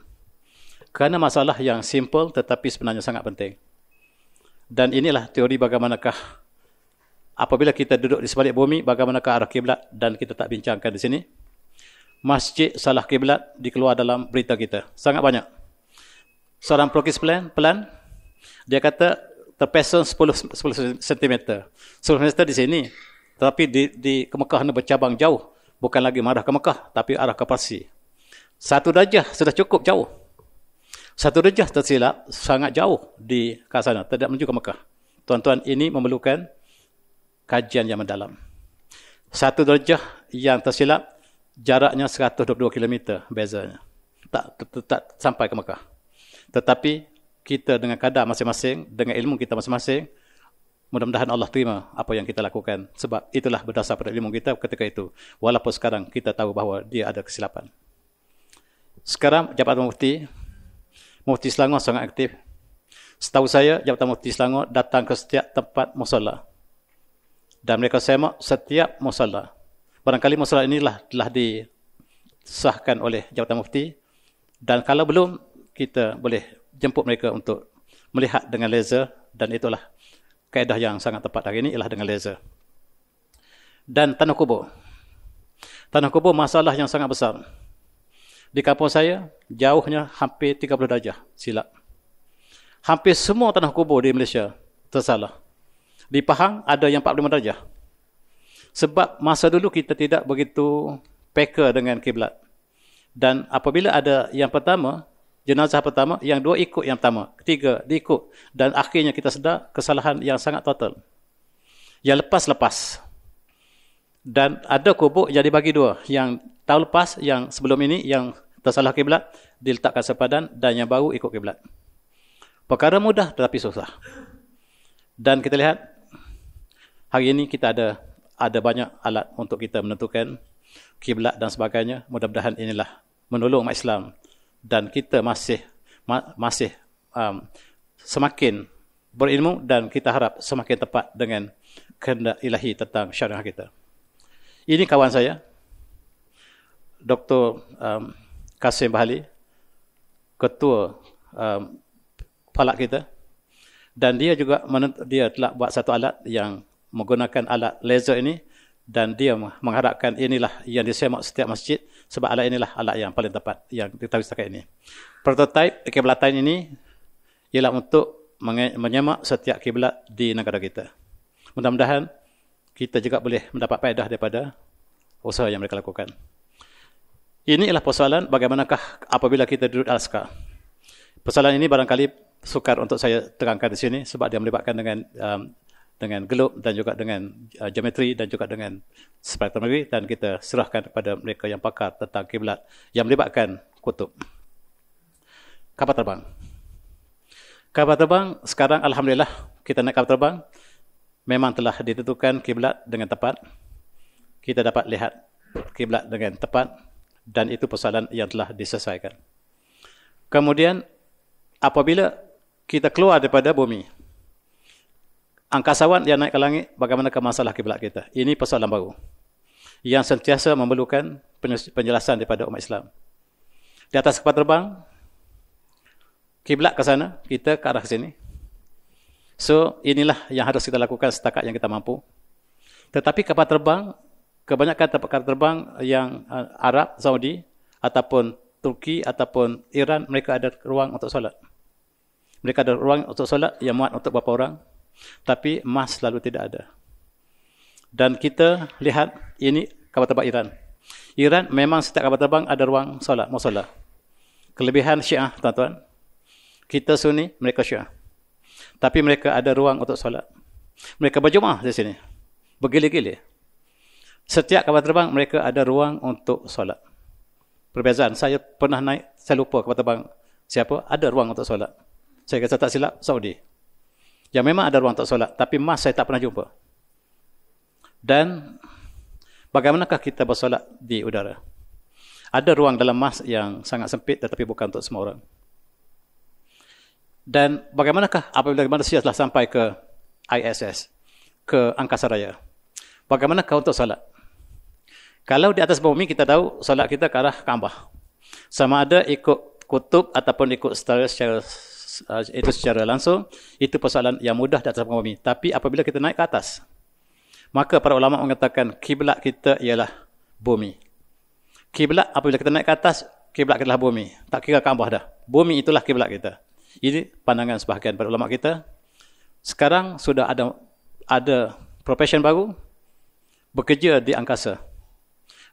[SPEAKER 1] Kerana masalah yang simple tetapi sebenarnya sangat penting. Dan inilah teori bagaimanakah apabila kita duduk di sebalik bumi, bagaimanakah arah kiblat, dan kita tak bincangkan di sini. Masjid salah kiblat dikeluar dalam berita kita. Sangat banyak. Seorang pelukis pelan, dia kata terpesong 10 cm. 10 cm di sini. Tetapi di Mekah ni bercabang jauh. Bukan lagi marah ke Mekah, tapi arah ke Parsi. 1 darjah sudah cukup jauh. 1 darjah tersilap sangat jauh di kat sana. Tidak menuju ke Mekah. Tuan-tuan, ini memerlukan kajian yang mendalam. 1 darjah yang tersilap, jaraknya 122 km bezanya. Tak sampai ke Mekah. Tetapi kita dengan kadar masing-masing, dengan ilmu kita masing-masing, mudah-mudahan Allah terima apa yang kita lakukan. Sebab itulah berdasar pada ilmu kita ketika itu. Walaupun sekarang kita tahu bahawa dia ada kesilapan. Sekarang Jabatan Mufti Selangor sangat aktif. Setahu saya, Jabatan Mufti Selangor datang ke setiap tempat musalla. Dan mereka semak setiap musalla. Barangkali musalla inilah telah disahkan oleh Jabatan Mufti. Dan kalau belum, kita boleh jemput mereka untuk melihat dengan laser, dan itulah kaedah yang sangat tepat hari ini, ialah dengan laser. Dan tanah kubur. Tanah kubur masalah yang sangat besar. Di kampung saya, jauhnya hampir 30 darjah silap. Hampir semua tanah kubur di Malaysia tersalah. Di Pahang ada yang 45 darjah. Sebab masa dulu kita tidak begitu peka dengan kiblat. Dan apabila ada yang pertama, jenazah pertama, yang 2 ikut yang pertama, ketiga diikut, dan akhirnya kita sedar kesalahan yang sangat total. Yang lepas. Dan ada kubur yang dibagi 2, yang tahun lepas, yang sebelum ini, yang tersalah kiblat, diletakkan sepadan, dan yang baru ikut kiblat. Perkara mudah tetapi susah. Dan kita lihat, hari ini kita ada banyak alat untuk kita menentukan kiblat dan sebagainya. Mudah-mudahan inilah menolong umat Islam. Dan kita masih semakin berilmu, dan kita harap semakin tepat dengan kehendak ilahi tentang syariah kita. Ini kawan saya, Dr. Kasim Bahali, ketua falak kita, dan dia juga dia telah buat satu alat yang menggunakan alat laser ini, dan dia mengharapkan inilah yang disemak setiap masjid, sebab alat inilah alat yang paling tepat yang diketahui setakat ini. Prototipe kiblatan ini ialah untuk menyemak setiap kiblat di negara kita. Mudah-mudahan kita juga boleh mendapat faedah daripada usaha yang mereka lakukan. Ini ialah persoalan bagaimanakah apabila kita duduk al-askar. Persoalan ini barangkali sukar untuk saya terangkan di sini sebab dia melibatkan dengan gelob dan juga dengan geometri dan juga dengan spektrometri, dan kita serahkan kepada mereka yang pakar tentang kiblat yang melibatkan kutub. Kapal terbang. Kapal terbang sekarang alhamdulillah kita naik kapal terbang memang telah ditentukan kiblat dengan tepat. Kita dapat lihat kiblat dengan tepat, dan itu persoalan yang telah diselesaikan. Kemudian apabila kita keluar daripada bumi, angkasawan yang naik ke langit, bagaimana masalah kiblat kita? Ini persoalan baru yang sentiasa memerlukan penjelasan daripada umat Islam. Di atas kapal terbang, kiblat ke sana, kita ke arah ke sini. So, inilah yang harus kita lakukan setakat yang kita mampu. Tetapi kapal terbang, kebanyakan kapal terbang yang Arab, Saudi, ataupun Turki, ataupun Iran, mereka ada ruang untuk solat. Mereka ada ruang untuk solat yang muat untuk berapa orang. Tapi emas selalu tidak ada. Dan kita lihat ini kapal terbang Iran. Iran memang setiap kapal terbang ada ruang solat, musola. Kelebihan Syiah, tuan-tuan. Kita Sunni, mereka Syiah. Tapi mereka ada ruang untuk solat. Mereka berjemaah di sini. Bergili-gili. Setiap kapal terbang mereka ada ruang untuk solat. Perbezaan, saya pernah naik, saya lupa kapal terbang siapa, ada ruang untuk solat. Saya kata tak silap, Saudi. Yang memang ada ruang untuk solat, tapi mas saya tak pernah jumpa. Dan bagaimanakah kita bersolat di udara? Ada ruang dalam mas yang sangat sempit tetapi bukan untuk semua orang. Dan bagaimanakah apabila manusia telah sampai ke ISS, ke angkasa raya? Bagaimanakah untuk solat? Kalau di atas bumi kita tahu solat kita ke arah Kaabah. Sama ada ikut kutub ataupun ikut secara langsung, itu persoalan yang mudah di atas bumi. Tapi apabila kita naik ke atas, maka para ulama mengatakan kiblat kita ialah bumi. Kiblat apabila kita naik ke atas, kiblat kita adalah bumi. Tak kira Kaabah dah. Bumi itulah kiblat kita. Ini pandangan sebahagian para ulama kita. Sekarang sudah ada profession baru, bekerja di angkasa.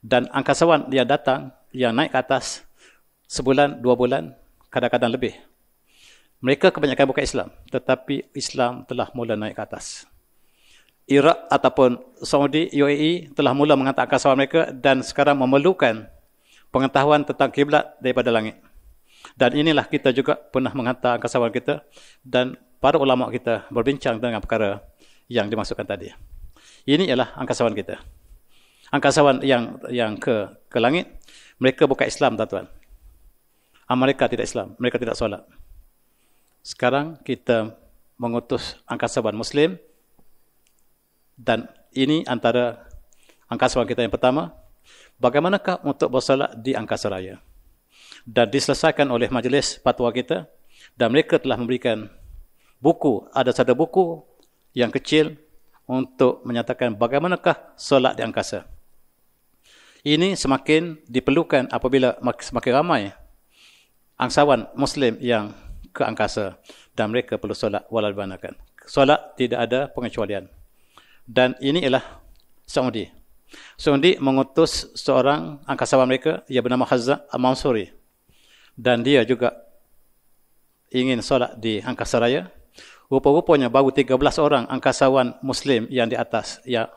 [SPEAKER 1] Dan angkasawan yang datang, yang naik ke atas, sebulan, 2 bulan, kadang-kadang lebih. Mereka kebanyakan bukan Islam, tetapi Islam telah mula naik ke atas. Iraq ataupun Saudi, UAE telah mula menghantar angkasawan mereka dan sekarang memerlukan pengetahuan tentang kiblat daripada langit. Dan inilah kita juga pernah menghantar angkasawan kita dan para ulama kita berbincang dengan perkara yang dimasukkan tadi. Ini ialah angkasawan kita. Angkasawan yang ke langit, mereka bukan Islam, tuan-tuan. Mereka tidak Islam, mereka tidak solat. Sekarang kita mengutus angkasawan Muslim dan ini antara angkasawan kita yang pertama. Bagaimanakah untuk bersolat di angkasa raya? Dan diselesaikan oleh majlis fatwa kita dan mereka telah memberikan buku, ada satu buku yang kecil untuk menyatakan bagaimanakah solat di angkasa. Ini semakin diperlukan apabila semakin ramai angkasawan Muslim yang ke angkasa dan mereka perlu solat walau-walakan. Solat tidak ada pengecualian. Dan ini ialah Saudi. Saudi mengutus seorang angkasawan mereka, ia bernama Hazzan Al-Mansuri. Dan dia juga ingin solat di angkasa raya. Rupa-rupanya baru 13 orang angkasawan Muslim yang di atas, yang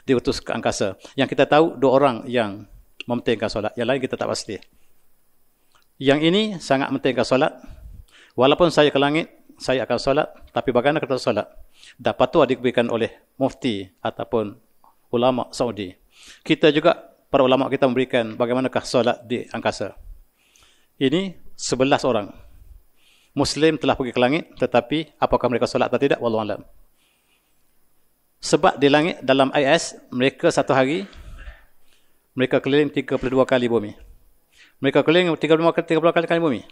[SPEAKER 1] diutus ke angkasa. Yang kita tahu 2 orang yang mementingkan solat. Yang lain kita tak pasti. Yang ini sangat mementingkan solat. Walaupun saya ke langit, saya akan solat. Tapi bagaimana kita solat? Dan fatwa diberikan oleh mufti ataupun ulama Saudi. Kita juga, para ulama kita memberikan bagaimanakah solat di angkasa. Ini 11 orang. Muslim telah pergi ke langit, tetapi apakah mereka solat atau tidak? Wallahu a'lam. Sebab di langit, dalam IS, mereka satu hari, mereka keliling 32 kali bumi. Mereka keliling 32 kali bumi.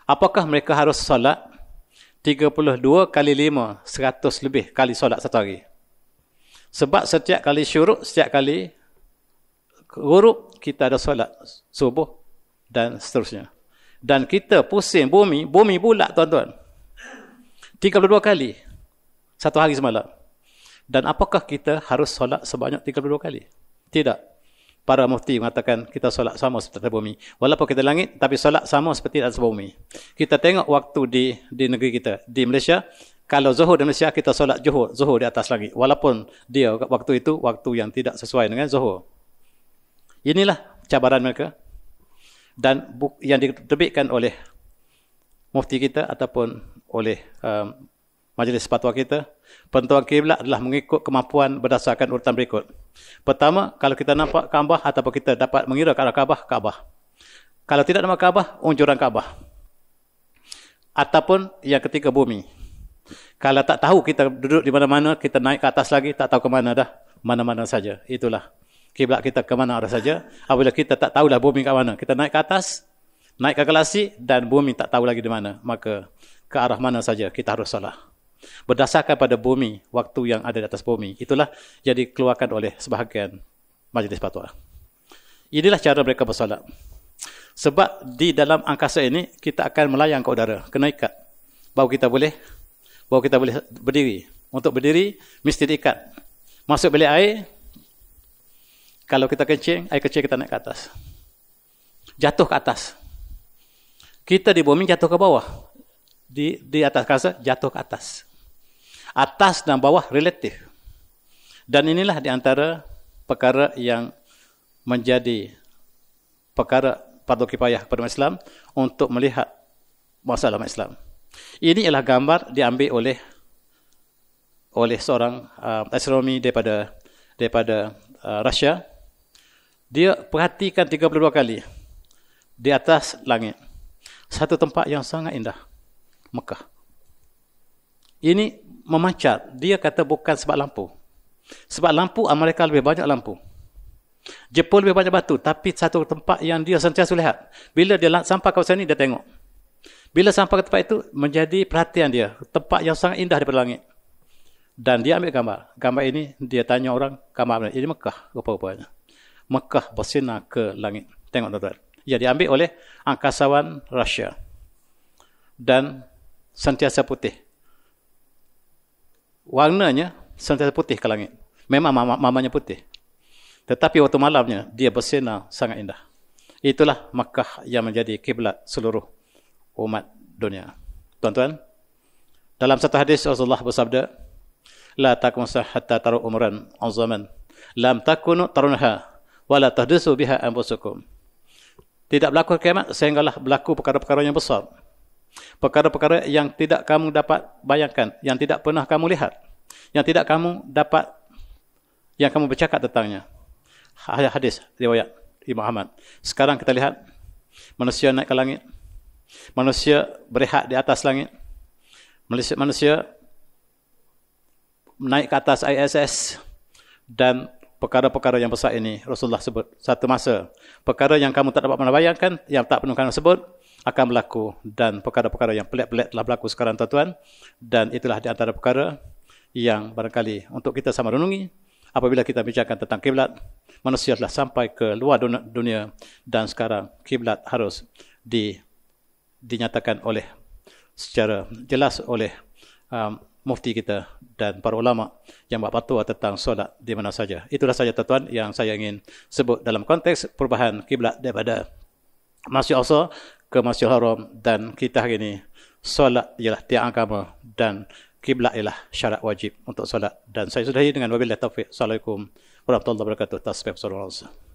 [SPEAKER 1] Apakah mereka harus solat 32 kali 5, 100 lebih kali solat satu hari? Sebab setiap kali syuruk, setiap kali ghurub, kita ada solat subuh dan seterusnya. Dan kita pusing bumi bulat, tuan-tuan. 32 kali satu hari semalam. Dan apakah kita harus solat sebanyak 32 kali? Tidak. Para mufti mengatakan kita solat sama seperti bumi. Walaupun kita langit, tapi solat sama seperti atas bumi. Kita tengok waktu di negeri kita, di Malaysia. Kalau zuhur di Malaysia, kita solat zuhur di atas langit. Walaupun dia waktu itu waktu yang tidak sesuai dengan zuhur. Inilah cabaran mereka. Dan yang diterbitkan oleh mufti kita ataupun oleh majlis fatwa kita, penentuan kiblat adalah mengikut kemampuan berdasarkan urutan berikut. Pertama, kalau kita nampak Kaabah ataupun kita dapat mengira ke arah Kaabah. Kalau tidak nampak Kaabah, unjuran Kaabah. Ataupun yang ketiga, bumi. Kalau tak tahu kita duduk di mana-mana, kita naik ke atas lagi, tak tahu ke mana dah, mana-mana saja. Itulah kiblat kita ke mana arah saja. Apabila kita tak tahulah bumi ke mana, kita naik ke atas, naik ke galasi dan bumi tak tahu lagi di mana, maka ke arah mana saja kita harus solat. Berdasarkan pada bumi, waktu yang ada di atas bumi. Itulah yang dikeluarkan oleh sebahagian majlis fatwa. Inilah cara mereka bersolat. Sebab di dalam angkasa ini kita akan melayang ke udara, kena ikat. Baru kita boleh berdiri. Untuk berdiri mesti diikat. Masuk bilik air, kalau kita kencing, air kecil kita naik ke atas. Jatuh ke atas. Kita di bumi jatuh ke bawah. Di atas angkasa jatuh ke atas. Atas dan bawah relatif. Dan inilah di antara perkara yang menjadi perkara fardu kifayah kepada umat Islam untuk melihat masalah umat Islam. Ini ialah gambar diambil oleh seorang astronomi daripada Rusia. Dia perhatikan 32 kali di atas langit satu tempat yang sangat indah, Mekah. Ini memancar. Dia kata bukan sebab lampu. Sebab lampu Amerika lebih banyak lampu. Jepun lebih banyak batu, tapi satu tempat yang dia sentiasa lihat. Bila dia sampai ke kawasan ini, dia tengok. Bila sampai ke tempat itu, menjadi perhatian dia. Tempat yang sangat indah daripada langit. Dan dia ambil gambar. Gambar ini, dia tanya orang, gambar mana? Ini Mekah, rupa-rupanya. Mekah bersinar ke langit. Tengok tuan-tuan. Ya, diambil oleh angkasawan Rusia. Dan sentiasa putih. Warnanya sentiasa putih ke langit. Memang mamanya putih. Tetapi waktu malamnya, dia bersinar sangat indah. Itulah Makkah yang menjadi kiblat seluruh umat dunia. Tuan-tuan, dalam satu hadis Rasulullah bersabda, La takunsa hatta taru umuran azaman, lam takunu tarunha, wala tahdisu biha anfusukum. Tidak berlaku kiamat sehinggalah berlaku perkara-perkara yang besar. Perkara-perkara yang tidak kamu dapat bayangkan, yang tidak pernah kamu lihat, yang tidak kamu dapat, yang kamu bercakap tentangnya. Hadis riwayat Imam Ahmad. Sekarang kita lihat manusia naik ke langit, manusia berehat di atas langit, manusia naik ke atas ISS, dan perkara-perkara yang besar ini Rasulullah sebut satu masa perkara yang kamu tak dapat membayangkan, yang tak pernah kamu sebut akan berlaku, dan perkara-perkara yang pelik-pelik telah berlaku sekarang tuan-tuan, dan itulah di antara perkara yang barangkali untuk kita sama renungi. Apabila kita bicarakan tentang kiblat, manusia telah sampai ke luar dunia, dan sekarang kiblat harus dinyatakan oleh secara jelas oleh mufti kita dan para ulama yang buat fatwa tentang solat di mana saja. Itulah saja tuan-tuan yang saya ingin sebut dalam konteks perubahan kiblat daripada Masjid Al-Aqsa ke Masjidil Haram, dan kita hari ini solat ialah tiang agama dan kiblat ialah syarat wajib untuk solat. Dan saya sudahi dengan wabillahi taufiq. Assalamualaikum warahmatullahi wabarakatuh. Tasbih sallallahu alaihi wasallam.